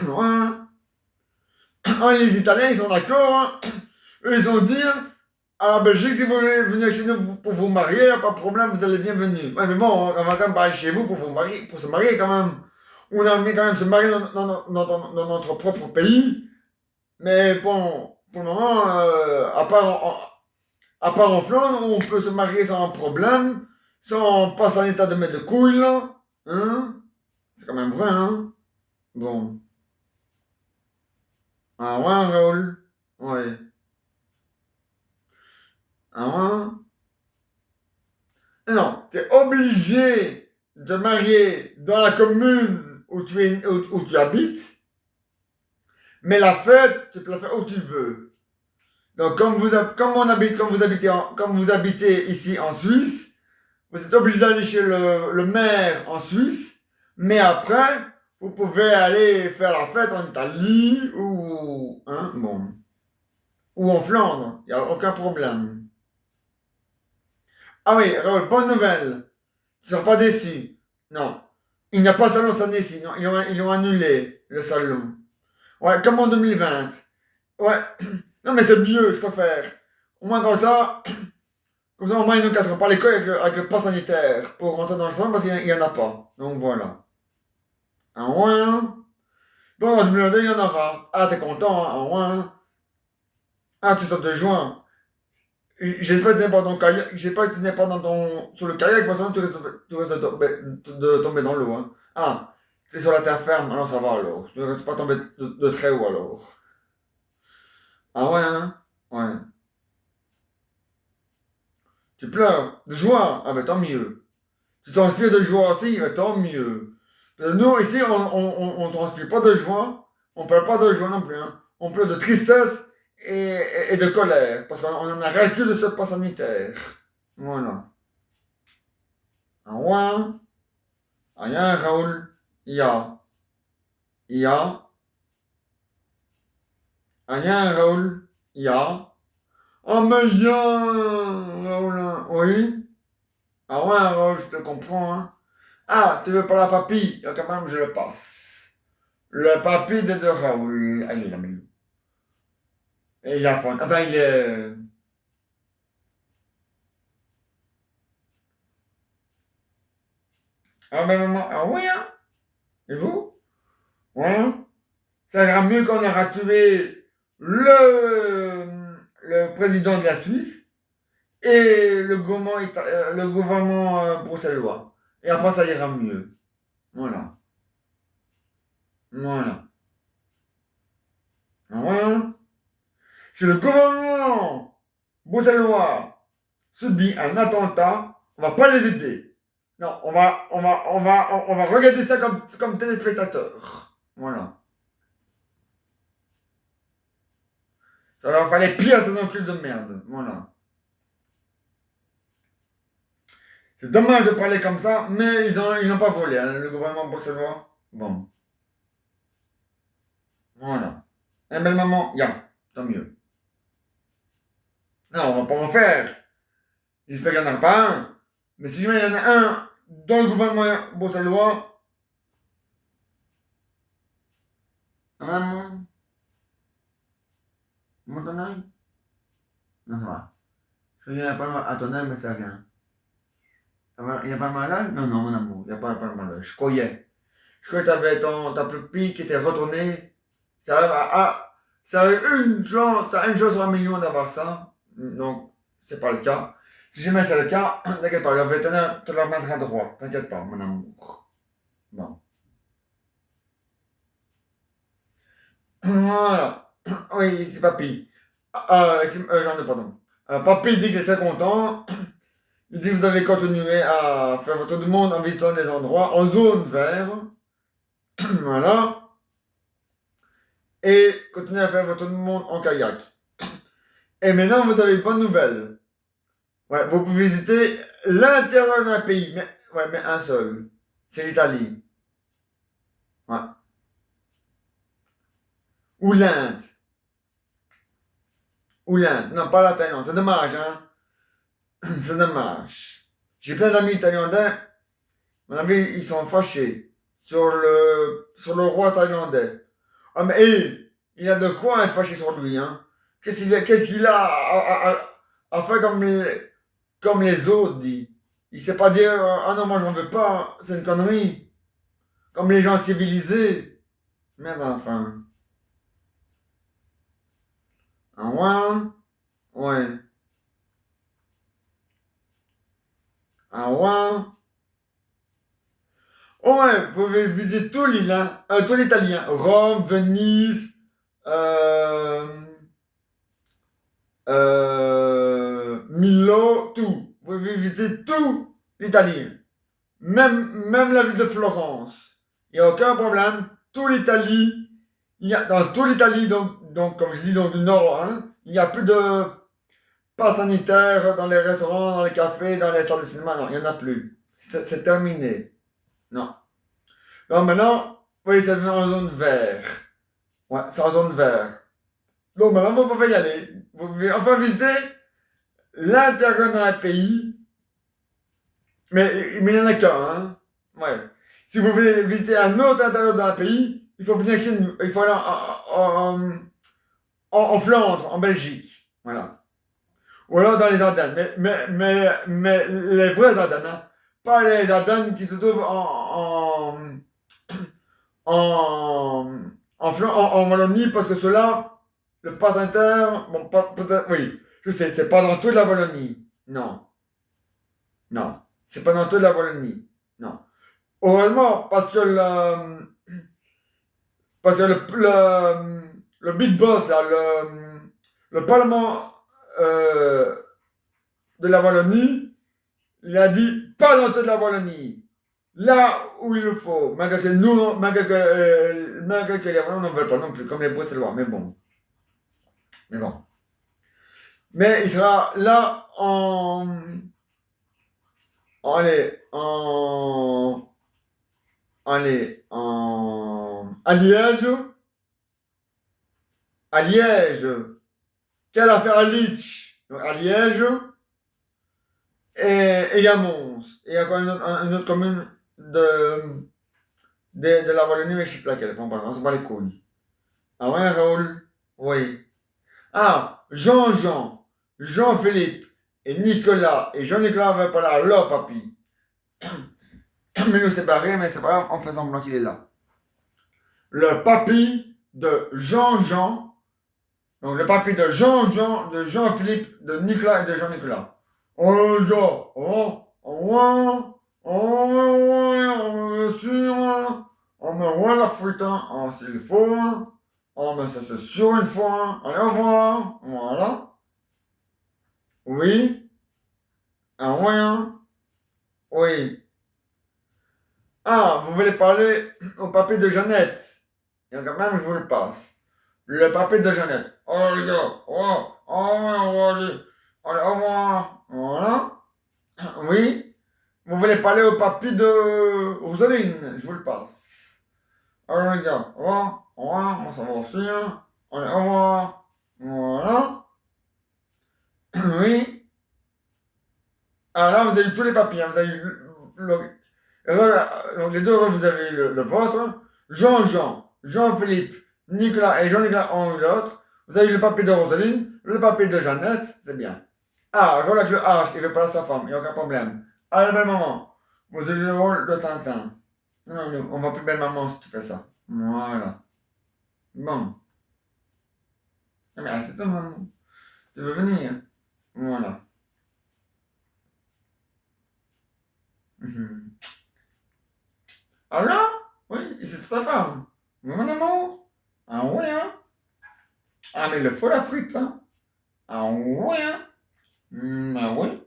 Ouais. Ah, les Italiens, ils sont d'accord, hein. Eux, ils ont dit, hein, à la Belgique, si vous voulez venir chez nous pour vous marier, y a pas de problème, vous allez bienvenue. Ouais, mais bon, on va quand même pas aller chez vous pour vous marier, pour se marier quand même. On a mis quand même se marier dans notre propre pays. Mais bon, pour le moment, à part en Flandre, où on peut se marier sans problème, sans passer en état de mettre de couilles, là. Hein? C'est quand même vrai, hein? Bon. Ah ouais, Raoul? Ouais. Ah ouais? Non, t'es obligé de te marier dans la commune où tu habites, mais la fête, tu peux la faire où tu veux. Donc, comme vous habitez ici en Suisse, vous êtes obligé d'aller chez le maire en Suisse, mais après, vous pouvez aller faire la fête en Italie hein, bon, ou en Flandre, il n'y a aucun problème. Ah oui, Raoul, bonne nouvelle. Tu ne seras pas déçu. Non. Il n'y a pas de salon cette année-ci. Non, ils ont annulé le salon. Ouais, comme en 2020. Ouais. Non, mais c'est mieux, je préfère. Au moins comme ça, au moins, ils ne casseront pas les couilles avec le pass sanitaire pour rentrer dans le salon parce qu'il n'y en a pas. Donc voilà. Ah ouais. Hein. Bon, en 2022, il y en aura. Ah, t'es content, hein? Ah ouais. Hein. Ah, tu sautes de juin. J'espère que tu n'es pas dans ton kayak. J'espère que tu n'es pas sur le kayak parce que tu risques de tomber dans l'eau. Hein. Ah, c'est sur la terre ferme, alors ça va alors. Tu ne risques pas tomber de très haut alors. Ah ouais, hein? Ouais. Tu pleures de joie? Ah ben tant mieux. Tu transpires de joie aussi? Ben tant mieux. Parce que nous, ici, on transpire pas de joie. On pleure pas de joie non plus. Hein. On pleure de tristesse et de colère. Parce qu'on en a rien que de ce pas sanitaire. Voilà. Ah ouais? Hein? Ah, y a un Raoul? Ya. Ya. Ah, y a un Raoul? Ya. Ah, mais bien, Raoulin. Oui? Ah ouais, Raoul, je te comprends, hein. Ah, tu veux pas la papille? Ah, quand même, je le passe. Le papy de Raoul. Ah, il est là, mais... Et il a faim. Enfin, il est... Ah, ben, maman. Ah oui, hein? Et vous? Ouais, hein? Ça ira mieux qu'on aura tué le président de la Suisse et le gouvernement bruxellois. Et après, ça ira mieux. Voilà. Voilà. Ah ouais, hein? Si le gouvernement bruxellois subit un attentat, on va pas les aider. Non, on va regarder ça comme téléspectateur. Voilà. Ça leur fallait pire ces enculs de merde. Voilà. C'est dommage de parler comme ça, mais ils n'ont pas volé, hein, le gouvernement bruxellois. Bon, voilà. Eh belle maman, tant mieux. Non, on va pas en faire. J'espère qu'il n'y en a pas un. Mais si jamais il y en a un dans le gouvernement bruxellois, maman, mon ton œil? Non, ça va. Il n'y a pas mal à ton œil, mais c'est rien. Il n'y a pas mal à l'œil? Non, non, mon amour, il n'y a pas mal à l'œil. Je croyais. Je croyais que tu avais ta pupille qui était retournée. Ça arrive ça arrive une chance, t'as une chance sur 1 million d'avoir ça. Donc, c'est pas le cas. Si jamais c'est le cas, t'inquiète pas, le vétérinaire te le remettra droit. T'inquiète pas, mon amour. Bon. Voilà. Oui, c'est papy. J'en ai pardon. Papy dit qu'il est très content. Il dit que vous avez continué à faire votre demande en visitant les endroits en zone verte. Voilà. Et continuez à faire votre demande en kayak. Et maintenant, vous avez une bonne nouvelle. Ouais, vous pouvez visiter l'intérieur d'un pays, mais, ouais, mais un seul. C'est l'Italie. Ouais. Ou l'Inde. Ou l'Inde. Non, pas la Thaïlande. C'est dommage, hein. C'est dommage. J'ai plein d'amis thaïlandais. Mon ami, ils sont fâchés sur le roi thaïlandais. Ah, mais il a de quoi être fâché sur lui, hein. Qu'est-ce qu'il a à faire comme les autres, dit. Il sait pas dire, ah non, moi j'en veux pas, c'est une connerie. Comme les gens civilisés. Merde, enfin. Ah ouais, hein? Ouais. Ah ouais, hein? Ouais, vous pouvez visiter tout l'île, hein. Tout l'Italie, hein. Rome, Venise, euh, Milo, tout. Vous pouvez visiter tout l'Italie. Même la ville de Florence. Il n'y a aucun problème. Tout l'Italie, dans toute l'Italie, donc, comme je dis, donc du nord, hein, il n'y a plus de pas sanitaire dans les restaurants, dans les cafés, dans les salles de cinéma. Non, il n'y en a plus. C'est terminé. Non. Donc maintenant, oui, c'est en zone vert. Ouais, c'est en zone vert. Donc maintenant, vous pouvez y aller. Vous pouvez enfin visiter l'intérieur d'un pays. Mais il n'y en a qu'un, hein. Ouais. Si vous voulez visiter un autre intérieur d'un pays, il faut venir chez nous. Il faut aller en Flandre, en Belgique. Voilà. Ou alors dans les Ardennes. Mais les vraies Ardennes, hein. Pas les Ardennes qui se trouvent en Wallonie, parce que cela, le pass inter, bon, peut-être, oui, je sais, c'est pas dans toute la Wallonie. Non, non, c'est pas dans toute la Wallonie. Non. Heureusement, parce que le big boss, là, le parlement euh, de la Wallonie, il a dit pas dans toute la Wallonie. Là où il le faut. Malgré que les Wallons n'en veulent pas non plus, comme les Bruxellois. Mais bon. Mais bon. Mais il sera là allez, à Liège. À Liège. Quelle affaire à Liège. donc à Liège, et il y a Mons. Et il y a encore une autre commune de la Wallonie, mais je ne sais plus laquelle, on s'en bat les couilles. Ah ouais, Raoul? Oui. Ah, Jean-Jean, Jean-Philippe et Nicolas et Jean-Nicolas veulent pas là, là, papy. Mais nous séparer, mais c'est pas grave, on fait semblant qu'il est là. Le papy de Jean-Jean, donc le papy de Jean-Jean, de Jean-Philippe, de Nicolas et de Jean-Nicolas. Oh, là, bien sûr, on me voit la fruite, hein, s'il faut, hein. Oh, mais ça c'est sûr une fois, hein. Allez, au revoir, voilà. Oui, un moyen, oui. Ah, vous voulez parler au papy de Jeannette? Et quand même, je vous le passe. Le papy de Jeannette. Oh, les gars, allez, au revoir, voilà. Oui. Vous voulez parler au papy de Rosaline? Je vous le passe. Alors les gars, au revoir, on s'en va aussi, hein. Allez, au revoir. Voilà. Oui. Alors là, vous avez eu tous les papiers, hein. Vous avez eu donc les deux, vous avez eu le vôtre. Jean-Jean, Jean-Philippe, Nicolas et Jean-Nicolas ont eu l'autre. Vous avez eu le papier de Rosaline, le papier de Jeannette, c'est bien. Ah, rôle avec le H, il veut pas sa femme, il n'y a aucun problème. Ah, la belle maman, vous avez eu le rôle de Tintin. Non, non, on va plus belle maman si tu fais ça. Voilà. Bon. Ah, mais c'est ta maman. Tu veux venir? Voilà. Mhm. Ah là? Oui, c'est ta femme. Oui, mon amour? Ah oui, hein? Ah, mais il faut la frite, hein? Ah oui, hein? Ah oui?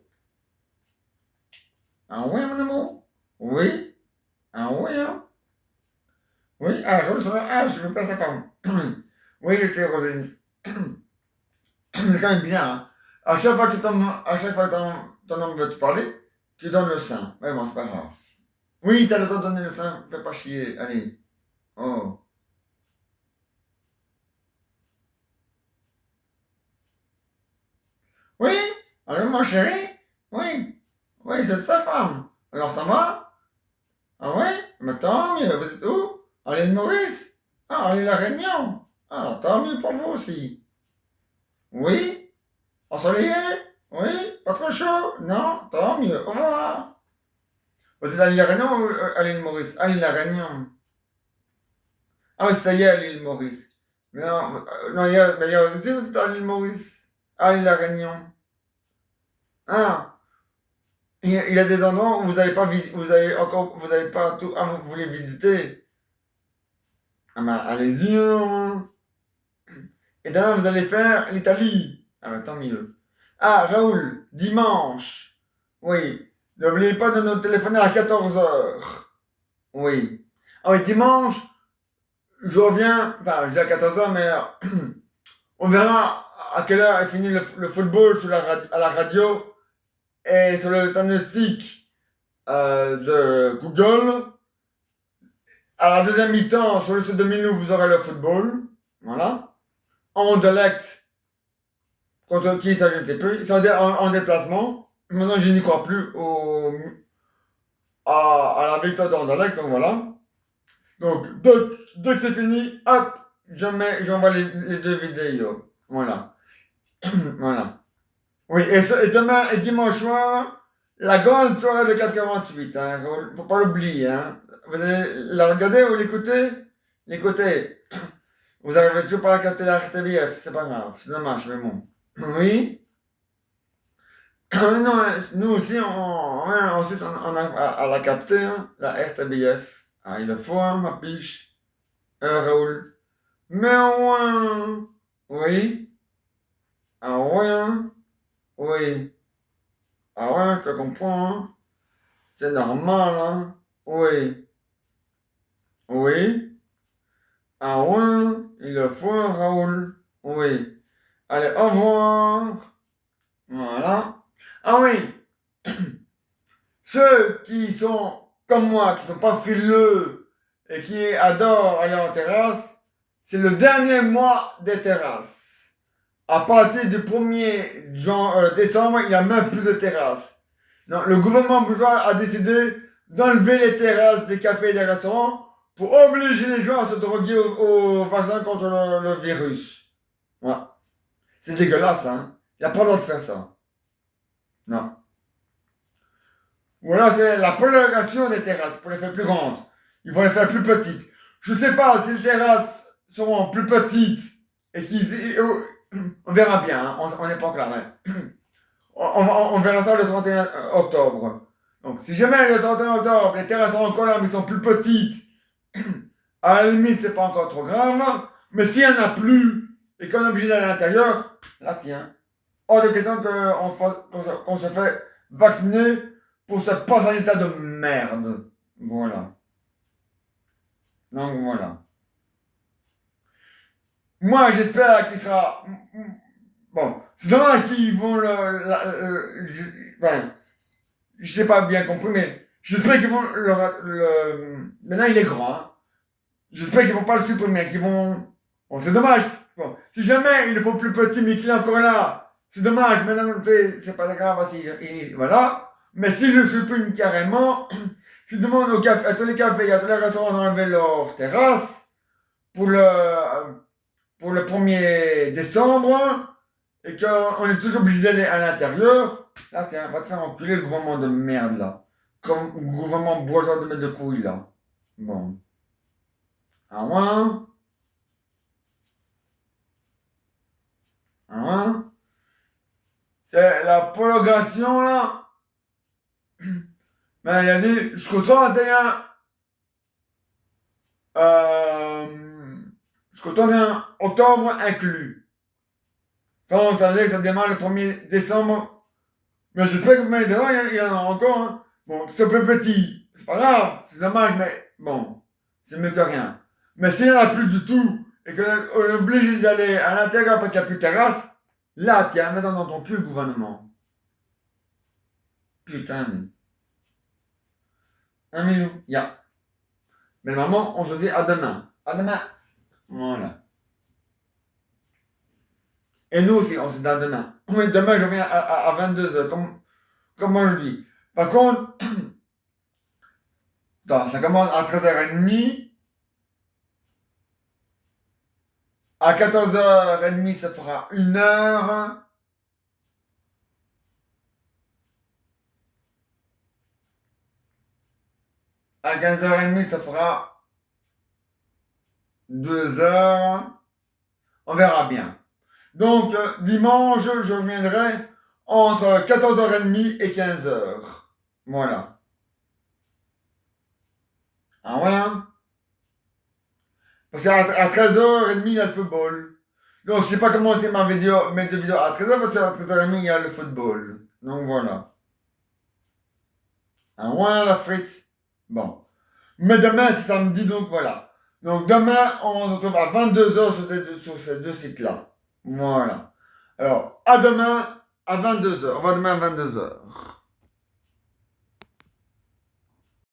Ah oui, mon amour? Oui? Ah oui, hein? Oui? Ah, je veux pas sa femme. Oui, je sais, Rosalie. C'est quand même bizarre, hein? À chaque fois que ton homme veut te parler, tu donnes le sein. Mais bon, c'est pas grave. Oui, t'as le droit de donner le sein, fais pas chier, allez. Oh. Oui? Alors, mon chéri? Oui. Oui, c'est sa femme. Alors, ça va? Ah ouais? Mais tant mieux, vous êtes où? À l'île Maurice? Ah, à l'île La Réunion? Ah, tant mieux pour vous aussi. Oui? Ensoleillé? Oui? Pas trop chaud? Non? Tant mieux, au revoir. Vous êtes à l'île La Réunion ou à l'île Maurice? À l'île La Réunion. Ah oui, ça y est, à l'île Maurice. Mais non, non, mais il y a aussi, vous êtes à l'île Maurice. À l'île La Réunion. Ah, il y a des endroits où vous n'avez pas vous avez encore, vous n'avez pas tout, ah, vous voulez visiter. Ah ben, allez-y, hein. Et demain, vous allez faire l'Italie. Ah ben, tant mieux. Ah, Raoul, dimanche. Oui. N'oubliez pas de nous téléphoner à 14 heures. Oui. Ah oui, dimanche, je reviens, enfin, je dis à 14 heures, mais on verra à quelle heure est fini le football sur à la radio et sur le diagnostic de Google. À la deuxième mi-temps, sur le site de Minou, vous aurez le football. Voilà. En direct, contre qui ça, je ne sais plus. Ils sont en déplacement. Maintenant, je n'y crois plus à la victoire d'Anderlecht, donc voilà. Donc, dès que c'est fini, hop, j'envoie les deux vidéos. Voilà. Voilà. Oui, et demain et dimanche soir, la grande soirée de 448, hein. Faut pas l'oublier, hein. Vous allez la regarder ou l'écouter? L'écouter. Vous arrivez toujours pas à capter la RTBF, c'est pas grave, c'est dommage, mais bon. Oui. Non, nous aussi, ensuite, on a à la capter, hein, la RTBF. Ah, il le faut, hein, ma piche. Raoul. Mais ouais. Oui. Ah ouais, hein. Oui. Ah ouais, je te comprends, hein. C'est normal, hein. Oui. Oui. Ah ouais, il le faut, hein, Raoul. Oui. Allez, au revoir. Voilà. Ah oui. Ceux qui sont comme moi, qui sont pas frileux et qui adorent aller en terrasse, c'est le dernier mois des terrasses. À partir du 1er décembre, il n'y a même plus de terrasses. Non, le gouvernement bourgeois a décidé d'enlever les terrasses des cafés et des restaurants pour obliger les gens à se droguer au vaccin contre le virus. Ouais. C'est dégueulasse, hein. Il n'y a pas le droit de faire ça. Non. Ou alors c'est la prolongation des terrasses pour les faire plus grandes. Ils vont les faire plus petites. Je ne sais pas si les terrasses seront plus petites et qu'ils... On verra bien, hein. On n'est pas encore là. On verra ça le 31 octobre. Donc si jamais le 31 octobre, les terrasses sont encore là, mais sont plus petites, à la limite, c'est pas encore trop grave. Mais s'il n'y en a plus et qu'on est obligé d'aller à l'intérieur, là tiens. Hors de question qu'on se fait vacciner pour ce passe sanitaire de merde. Voilà. Donc voilà. Moi, j'espère qu'il sera. Bon, c'est dommage qu'ils vont enfin, je sais pas bien compris, mais j'espère qu'ils vont maintenant, il est grand. Hein. J'espère qu'ils vont pas le supprimer, qu'ils vont. Bon, c'est dommage. Bon, si jamais il le faut plus petit, mais qu'il est encore là, c'est dommage. Maintenant, c'est pas grave. Voilà. Mais s'il le supprime carrément, je demande à tous les cafés et à tous les restaurants d'enlever leur terrasse pour le 1er décembre et qu'on est tous obligés d'aller à l'intérieur, là, tiens, va te faire enculer le gouvernement de merde, là. Comme le gouvernement bourgeois de mettre de couilles, là. Bon. Ah ouais? Ah ouais? C'est la prolongation, là. Ben, il a dit jusqu'au 31. Jusqu'au 31 octobre inclus. Enfin, ça veut dire que ça démarre le 1er décembre. Mais j'espère que le 1er décembre, il y en a encore. Hein. Bon, c'est un peu petit. C'est pas grave, c'est dommage, mais bon, c'est mieux que rien. Mais s'il n'y en a plus du tout, et qu'on est obligé d'aller à l'intérieur parce qu'il n'y a plus de terrasse, là, tiens, mets-en dans ton cul, le gouvernement. Putain. Un million, ya. Mais maman, on se dit à demain. À demain. Voilà. Et nous aussi, on se dit à demain. Oui, demain, je viens à 22h, comme moi je dis. Par contre, attends, ça commence à 13h30. À 14h30, ça fera 1 heure. À 15h30, ça fera 2 heures. On verra bien. Donc, dimanche, je reviendrai entre 14h30 et 15h. Voilà. Ah voilà. Parce qu'à 13h30, il y a le football. Donc, je sais pas comment c'est mes deux vidéos à 13h, parce qu'à 13h30, il y a le football. Donc, voilà. Ah ouais, la frite. Bon. Mais demain, c'est samedi, donc voilà. Donc, demain, on se retrouve à 22h sur ces deux sites-là. Voilà. Alors, à demain, à 22h. On va demain à 22h.